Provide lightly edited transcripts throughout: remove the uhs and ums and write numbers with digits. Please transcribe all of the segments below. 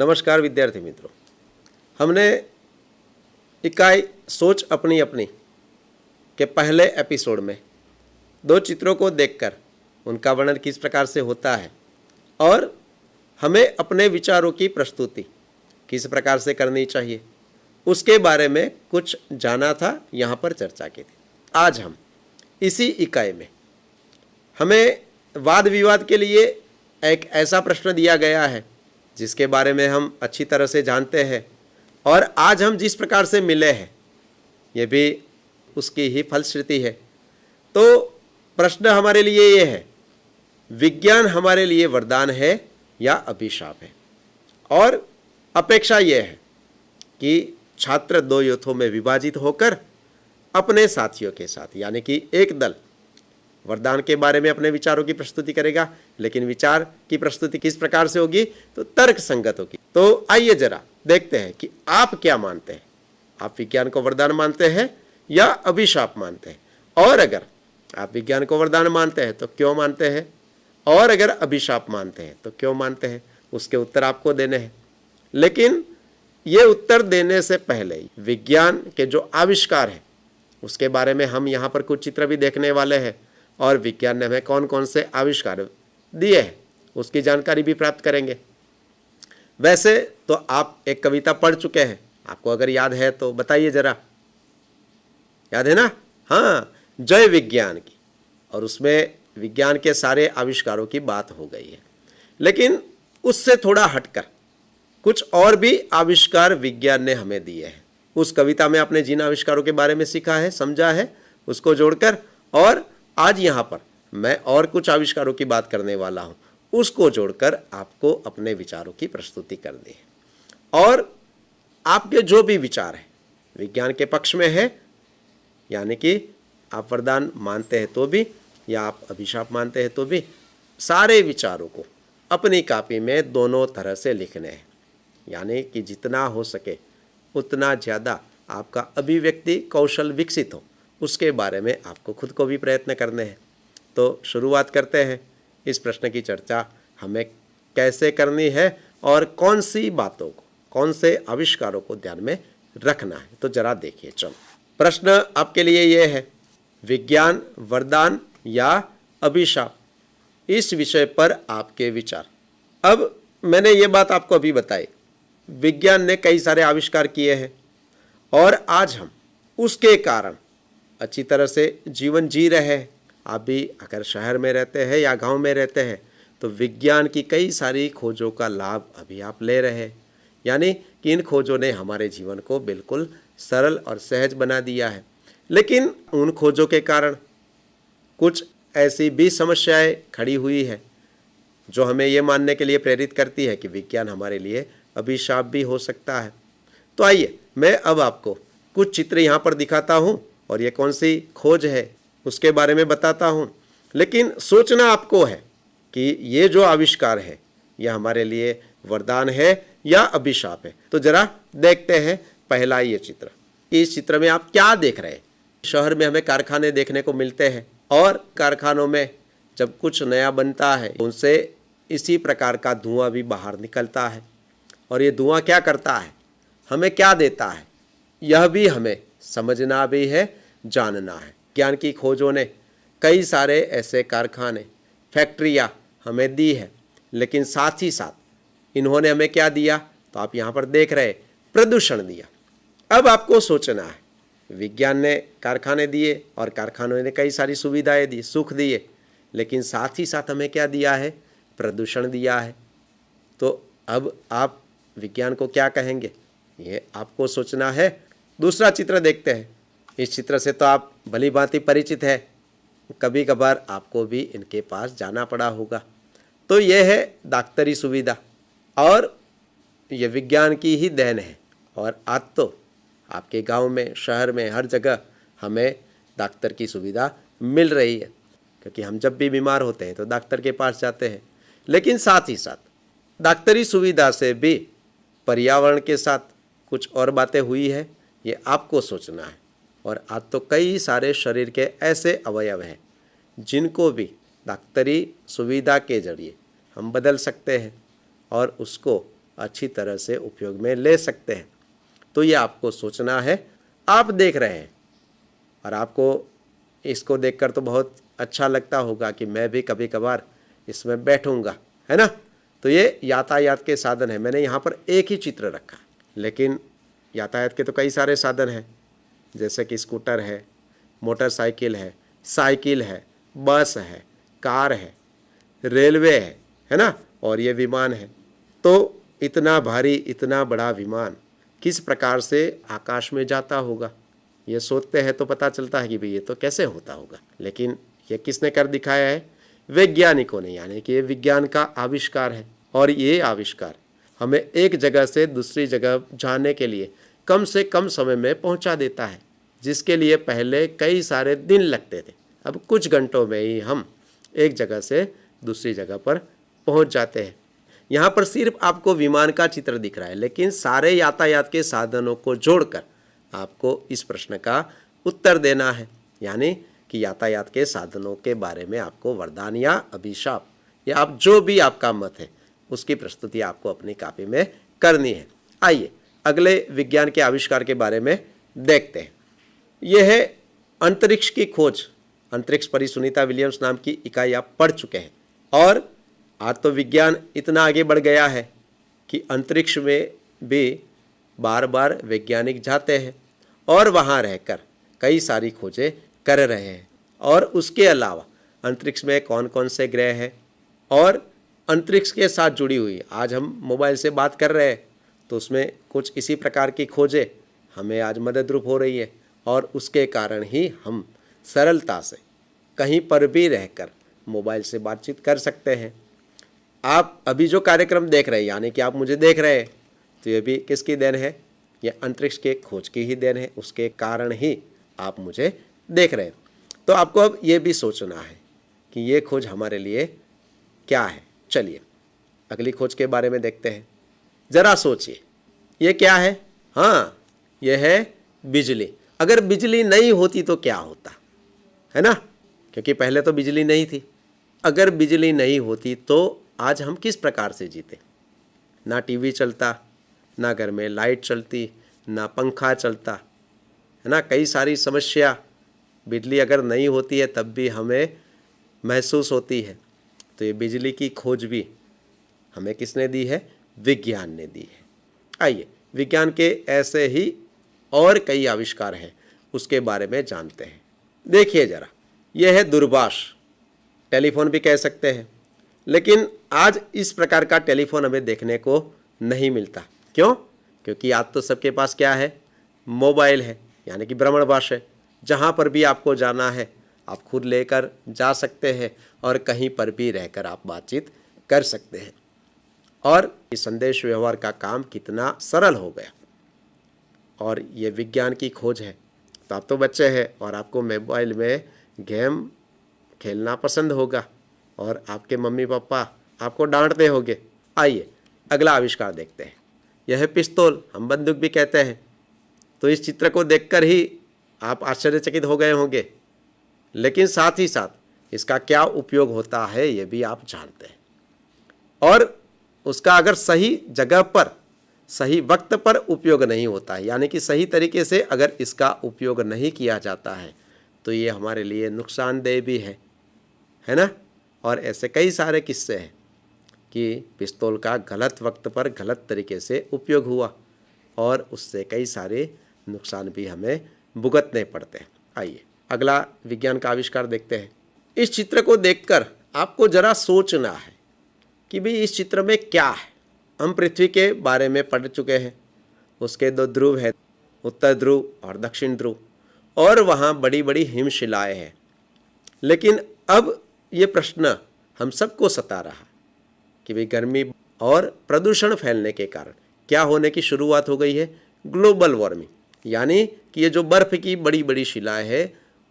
नमस्कार विद्यार्थी मित्रों। हमने इकाई सोच अपनी अपनी के पहले एपिसोड में दो चित्रों को देखकर उनका वर्णन किस प्रकार से होता है और हमें अपने विचारों की प्रस्तुति किस प्रकार से करनी चाहिए उसके बारे में कुछ जाना था, यहाँ पर चर्चा की थी। आज हम इसी इकाई में हमें वाद विवाद के लिए एक ऐसा प्रश्न दिया गया है जिसके बारे में हम अच्छी तरह से जानते हैं और आज हम जिस प्रकार से मिले हैं ये भी उसकी ही फलश्रुति है। तो प्रश्न हमारे लिए ये है, विज्ञान हमारे लिए वरदान है या अभिशाप है? और अपेक्षा ये है कि छात्र दो युद्धों में विभाजित होकर अपने साथियों के साथ यानी कि एक दल वरदान के बारे में अपने विचारों की प्रस्तुति करेगा, लेकिन विचार की प्रस्तुति किस प्रकार से होगी? तो तर्क संगत होगी। तो आइए जरा देखते हैं कि आप क्या मानते हैं। आप विज्ञान को वरदान मानते हैं या अभिशाप मानते हैं? और अगर आप विज्ञान को वरदान मानते हैं तो क्यों मानते हैं, और अगर अभिशाप मानते हैं तो क्यों मानते हैं? उसके उत्तर आपको देने हैं। लेकिन ये उत्तर देने से पहले ही विज्ञान के जो आविष्कार है उसके बारे में हम यहाँ पर कुछ चित्र भी देखने वाले हैं और विज्ञान ने हमें कौन कौन से आविष्कार दिए हैं उसकी जानकारी भी प्राप्त करेंगे। वैसे तो आप एक कविता पढ़ चुके हैं, आपको अगर याद है तो बताइए जरा। याद है ना? हाँ, जय विज्ञान की, और उसमें विज्ञान के सारे आविष्कारों की बात हो गई है। लेकिन उससे थोड़ा हटकर कुछ और भी आविष्कार विज्ञान ने हमें दिए हैं। उस कविता में आपने जिन आविष्कारों के बारे में सीखा है, समझा है, उसको जोड़कर, और आज यहाँ पर मैं और कुछ आविष्कारों की बात करने वाला हूँ, उसको जोड़कर आपको अपने विचारों की प्रस्तुति करनी है। और आपके जो भी विचार हैं विज्ञान के पक्ष में है, यानी कि आप वरदान मानते हैं तो भी या आप अभिशाप मानते हैं तो भी, सारे विचारों को अपनी कॉपी में दोनों तरह से लिखने हैं। यानी कि जितना हो सके उतना ज़्यादा आपका अभिव्यक्ति कौशल विकसित हो उसके बारे में आपको खुद को भी प्रयत्न करने हैं। तो शुरुआत करते हैं। इस प्रश्न की चर्चा हमें कैसे करनी है और कौन सी बातों को, कौन से आविष्कारों को ध्यान में रखना है, तो जरा देखिए। चलो, प्रश्न आपके लिए ये है, विज्ञान वरदान या अभिशाप? इस विषय पर आपके विचार। अब मैंने ये बात आपको अभी बताई, विज्ञान ने कई सारे आविष्कार किए हैं और आज हम उसके कारण अच्छी तरह से जीवन जी रहे हैं। आप भी अगर शहर में रहते हैं या गांव में रहते हैं तो विज्ञान की कई सारी खोजों का लाभ अभी आप ले रहे हैं। यानी कि इन खोजों ने हमारे जीवन को बिल्कुल सरल और सहज बना दिया है। लेकिन उन खोजों के कारण कुछ ऐसी भी समस्याएं खड़ी हुई है जो हमें ये मानने के लिए प्रेरित करती है कि विज्ञान हमारे लिए अभिशाप भी हो सकता है। तो आइए मैं अब आपको कुछ चित्र यहाँ पर दिखाता हूँ और ये कौन सी खोज है उसके बारे में बताता हूँ। लेकिन सोचना आपको है कि ये जो आविष्कार है यह हमारे लिए वरदान है या अभिशाप है। तो जरा देखते हैं पहला ये चित्र। इस चित्र में आप क्या देख रहे हैं? शहर में हमें कारखाने देखने को मिलते हैं और कारखानों में जब कुछ नया बनता है उनसे इसी प्रकार का धुआं भी बाहर निकलता है। और ये धुआं क्या करता है, हमें क्या देता है, यह भी हमें समझना भी है, जानना है। ज्ञान की खोजों ने कई सारे ऐसे कारखाने, फैक्ट्रियाँ हमें दी है, लेकिन साथ ही साथ इन्होंने हमें क्या दिया? तो आप यहाँ पर देख रहे, प्रदूषण दिया। अब आपको सोचना है, विज्ञान ने कारखाने दिए और कारखानों ने कई सारी सुविधाएं दी, सुख दिए, लेकिन साथ ही साथ हमें क्या दिया है? प्रदूषण दिया है। तो अब आप विज्ञान को क्या कहेंगे, ये आपको सोचना है। दूसरा चित्र देखते हैं। इस चित्र से तो आप भली भांति परिचित है, कभी कभार आपको भी इनके पास जाना पड़ा होगा। तो यह है डॉक्टरी सुविधा और ये विज्ञान की ही देन है। और आज तो आपके गांव में, शहर में, हर जगह हमें डॉक्टर की सुविधा मिल रही है, क्योंकि हम जब भी बीमार होते हैं तो डॉक्टर के पास जाते हैं। लेकिन साथ ही साथ डॉक्टरी सुविधा से भी पर्यावरण के साथ कुछ और बातें हुई है, ये आपको सोचना है। और आज तो कई सारे शरीर के ऐसे अवयव हैं जिनको भी डॉक्टरी सुविधा के जरिए हम बदल सकते हैं और उसको अच्छी तरह से उपयोग में ले सकते हैं। तो ये आपको सोचना है। आप देख रहे हैं और आपको इसको देखकर तो बहुत अच्छा लगता होगा कि मैं भी कभी कभार इसमें बैठूंगा, है ना। तो ये यातायात के साधन है। मैंने यहाँ पर एक ही चित्र रखा, लेकिन यातायात के तो कई सारे साधन हैं, जैसे कि स्कूटर है, मोटरसाइकिल है, साइकिल है, बस है, कार है, रेलवे है ना, और ये विमान है। तो इतना भारी, इतना बड़ा विमान किस प्रकार से आकाश में जाता होगा, ये सोचते हैं तो पता चलता है कि भाई ये तो कैसे होता होगा। लेकिन ये किसने कर दिखाया है? वैज्ञानिकों ने, यानी कि ये विज्ञान का आविष्कार है। और ये आविष्कार हमें एक जगह से दूसरी जगह जाने के लिए कम से कम समय में पहुंचा देता है, जिसके लिए पहले कई सारे दिन लगते थे। अब कुछ घंटों में ही हम एक जगह से दूसरी जगह पर पहुंच जाते हैं। यहाँ पर सिर्फ आपको विमान का चित्र दिख रहा है, लेकिन सारे यातायात के साधनों को जोड़कर आपको इस प्रश्न का उत्तर देना है, यानी कि यातायात के साधनों के बारे में आपको वरदान या अभिशाप या आप जो भी आपका मत है उसकी प्रस्तुति आपको अपनी कॉपी में करनी है। आइए अगले विज्ञान के आविष्कार के बारे में देखते हैं। यह है अंतरिक्ष की खोज। अंतरिक्ष परी सुनीता विलियम्स नाम की इकाई आप पढ़ चुके हैं। और आज तो विज्ञान इतना आगे बढ़ गया है कि अंतरिक्ष में भी बार बार वैज्ञानिक जाते हैं और वहाँ रहकर कई सारी खोजें कर रहे हैं। और उसके अलावा अंतरिक्ष में कौन कौन से ग्रह हैं और अंतरिक्ष के साथ जुड़ी हुई, आज हम मोबाइल से बात कर रहे हैं तो उसमें कुछ इसी प्रकार की खोजें हमें आज मददरूप हो रही है। और उसके कारण ही हम सरलता से कहीं पर भी रहकर मोबाइल से बातचीत कर सकते हैं। आप अभी जो कार्यक्रम देख रहे हैं, यानी कि आप मुझे देख रहे हैं, तो ये भी किसकी देन है? ये अंतरिक्ष के खोज की ही देन है। उसके कारण ही आप मुझे देख रहे हैं। तो आपको अब ये भी सोचना है कि ये खोज हमारे लिए क्या है। चलिए अगली खोज के बारे में देखते हैं। ज़रा सोचिए, ये क्या है? हाँ, ये है बिजली। अगर बिजली नहीं होती तो क्या होता, है ना, क्योंकि पहले तो बिजली नहीं थी। अगर बिजली नहीं होती तो आज हम किस प्रकार से जीते? ना टीवी चलता, ना घर में लाइट चलती, ना पंखा चलता, है ना। कई सारी समस्या बिजली अगर नहीं होती है तब भी हमें महसूस होती है। तो ये बिजली की खोज भी हमें किसने दी है? विज्ञान ने दी है। आइए विज्ञान के ऐसे ही और कई आविष्कार हैं, उसके बारे में जानते हैं। देखिए ज़रा, यह है दूरभाष, टेलीफोन भी कह सकते हैं। लेकिन आज इस प्रकार का टेलीफोन हमें देखने को नहीं मिलता। क्यों? क्योंकि आज तो सबके पास क्या है? मोबाइल है, यानी कि भ्रमणभाष है। जहाँ पर भी आपको जाना है आप खुद लेकर जा सकते हैं और कहीं पर भी रहकर आप बातचीत कर सकते हैं। और इस संदेश व्यवहार का काम कितना सरल हो गया। और ये विज्ञान की खोज है। तो आप तो बच्चे हैं और आपको मोबाइल में गेम खेलना पसंद होगा और आपके मम्मी पापा आपको डांटते होंगे। आइए अगला आविष्कार देखते हैं। यह है पिस्तौल, हम बंदूक भी कहते हैं। तो इस चित्र को देखकर ही आप आश्चर्यचकित हो गए होंगे, लेकिन साथ ही साथ इसका क्या उपयोग होता है ये भी आप जानते हैं। और उसका अगर सही जगह पर सही वक्त पर उपयोग नहीं होता है, यानी कि सही तरीके से अगर इसका उपयोग नहीं किया जाता है तो ये हमारे लिए नुकसानदेह भी है ना। और ऐसे कई सारे किस्से हैं कि पिस्तौल का गलत वक्त पर गलत तरीके से उपयोग हुआ और उससे कई सारे नुकसान भी हमें भुगतने पड़ते हैं। आइए अगला विज्ञान का आविष्कार देखते हैं। इस चित्र को देखकर आपको ज़रा सोचना है कि भाई इस चित्र में क्या है। हम पृथ्वी के बारे में पढ़ चुके हैं। उसके दो ध्रुव हैं, उत्तर ध्रुव और दक्षिण ध्रुव, और वहाँ बड़ी बड़ी हिमशिलाएँ हैं। लेकिन अब ये प्रश्न हम सबको सता रहा कि भाई गर्मी और प्रदूषण फैलने के कारण क्या होने की शुरुआत हो गई है? ग्लोबल वार्मिंग, यानी कि ये जो बर्फ़ की बड़ी बड़ी शिलाएँ हैं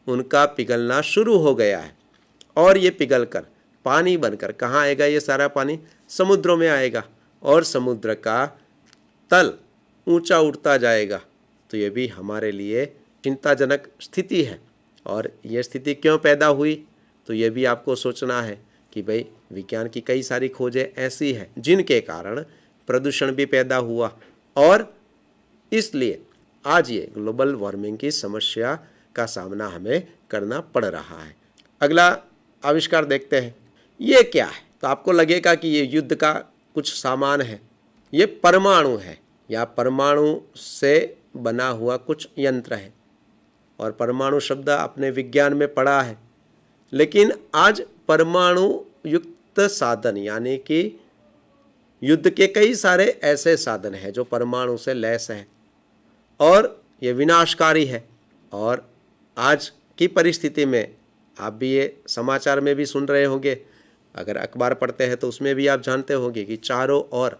उनका पिघलना शुरू हो गया है। और ये पिघल कर पानी बनकर कहाँ आएगा? ये सारा पानी समुद्रों में आएगा और समुद्र का तल ऊंचा उठता जाएगा। तो ये भी हमारे लिए चिंताजनक स्थिति है। और ये स्थिति क्यों पैदा हुई? तो ये भी आपको सोचना है कि भाई विज्ञान की कई सारी खोजें ऐसी हैं जिनके कारण प्रदूषण भी पैदा हुआ और इसलिए आज ये ग्लोबल वार्मिंग की समस्या का सामना हमें करना पड़ रहा है। अगला आविष्कार देखते हैं, ये क्या है? तो आपको लगेगा कि ये युद्ध का कुछ सामान है। ये परमाणु है या परमाणु से बना हुआ कुछ यंत्र है और परमाणु शब्द आपने विज्ञान में पढ़ा है। लेकिन आज परमाणु युक्त साधन यानी कि युद्ध के कई सारे ऐसे साधन हैं जो परमाणु से लैस हैं और ये विनाशकारी है। और आज की परिस्थिति में आप भी ये समाचार में भी सुन रहे होंगे, अगर अखबार पढ़ते हैं तो उसमें भी आप जानते होंगे कि चारों ओर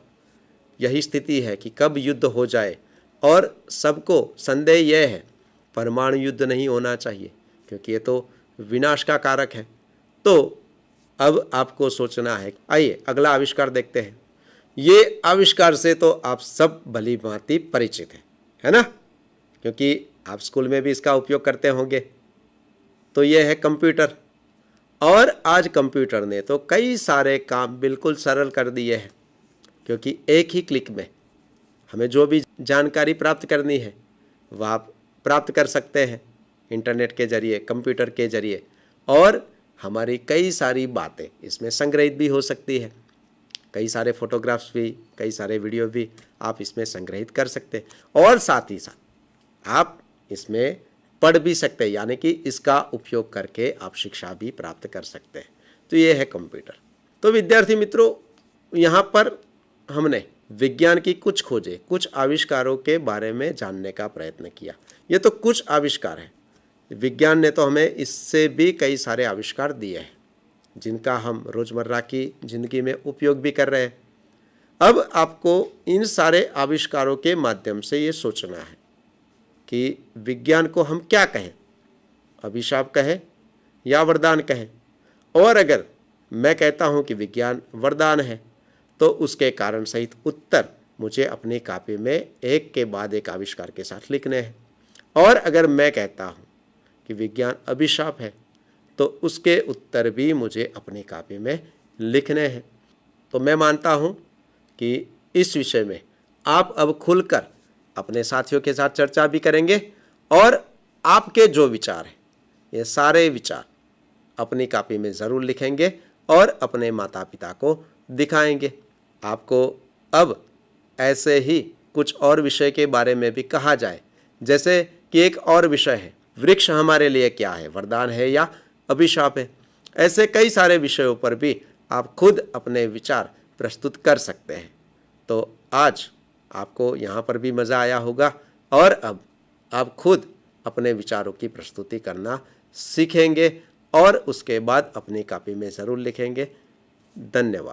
यही स्थिति है कि कब युद्ध हो जाए और सबको संदेह यह है परमाणु युद्ध नहीं होना चाहिए क्योंकि ये तो विनाश का कारक है। तो अब आपको सोचना है। आइए अगला आविष्कार देखते हैं। ये आविष्कार से तो आप सब भली भांति परिचित हैं, है ना, क्योंकि आप स्कूल में भी इसका उपयोग करते होंगे। तो ये है कंप्यूटर। और आज कंप्यूटर ने तो कई सारे काम बिल्कुल सरल कर दिए हैं क्योंकि एक ही क्लिक में हमें जो भी जानकारी प्राप्त करनी है वह आप प्राप्त कर सकते हैं इंटरनेट के जरिए, कंप्यूटर के जरिए। और हमारी कई सारी बातें इसमें संग्रहित भी हो सकती है। कई सारे फोटोग्राफ्स भी, कई सारे वीडियो भी आप इसमें संग्रहित कर सकते हैं और साथ ही साथ आप इसमें पढ़ भी सकते हैं, यानी कि इसका उपयोग करके आप शिक्षा भी प्राप्त कर सकते हैं। तो ये है कंप्यूटर। तो विद्यार्थी मित्रों, यहाँ पर हमने विज्ञान की कुछ खोजें, कुछ आविष्कारों के बारे में जानने का प्रयत्न किया। ये तो कुछ आविष्कार हैं। विज्ञान ने तो हमें इससे भी कई सारे आविष्कार दिए हैं जिनका हम रोज़मर्रा की ज़िंदगी में उपयोग भी कर रहे हैं। अब आपको इन सारे आविष्कारों के माध्यम से ये सोचना है कि विज्ञान को हम क्या कहें, अभिशाप कहें या वरदान कहें। और अगर मैं कहता हूँ कि विज्ञान वरदान है तो उसके कारण सहित उत्तर मुझे अपनी कॉपी में एक के बाद एक आविष्कार के साथ लिखने हैं। और अगर मैं कहता हूँ कि विज्ञान अभिशाप है तो उसके उत्तर भी मुझे अपनी कॉपी में लिखने हैं। तो मैं मानता हूँ कि इस विषय में आप अब खुलकर अपने साथियों के साथ चर्चा भी करेंगे और आपके जो विचार हैं ये सारे विचार अपनी कॉपी में ज़रूर लिखेंगे और अपने माता पिता को दिखाएंगे। आपको अब ऐसे ही कुछ और विषय के बारे में भी कहा जाए, जैसे कि एक और विषय है वृक्ष हमारे लिए क्या है, वरदान है या अभिशाप है। ऐसे कई सारे विषयों पर भी आप खुद अपने विचार प्रस्तुत कर सकते हैं। तो आज आपको यहाँ पर भी मज़ा आया होगा और अब आप खुद अपने विचारों की प्रस्तुति करना सीखेंगे और उसके बाद अपनी कॉपी में ज़रूर लिखेंगे। धन्यवाद।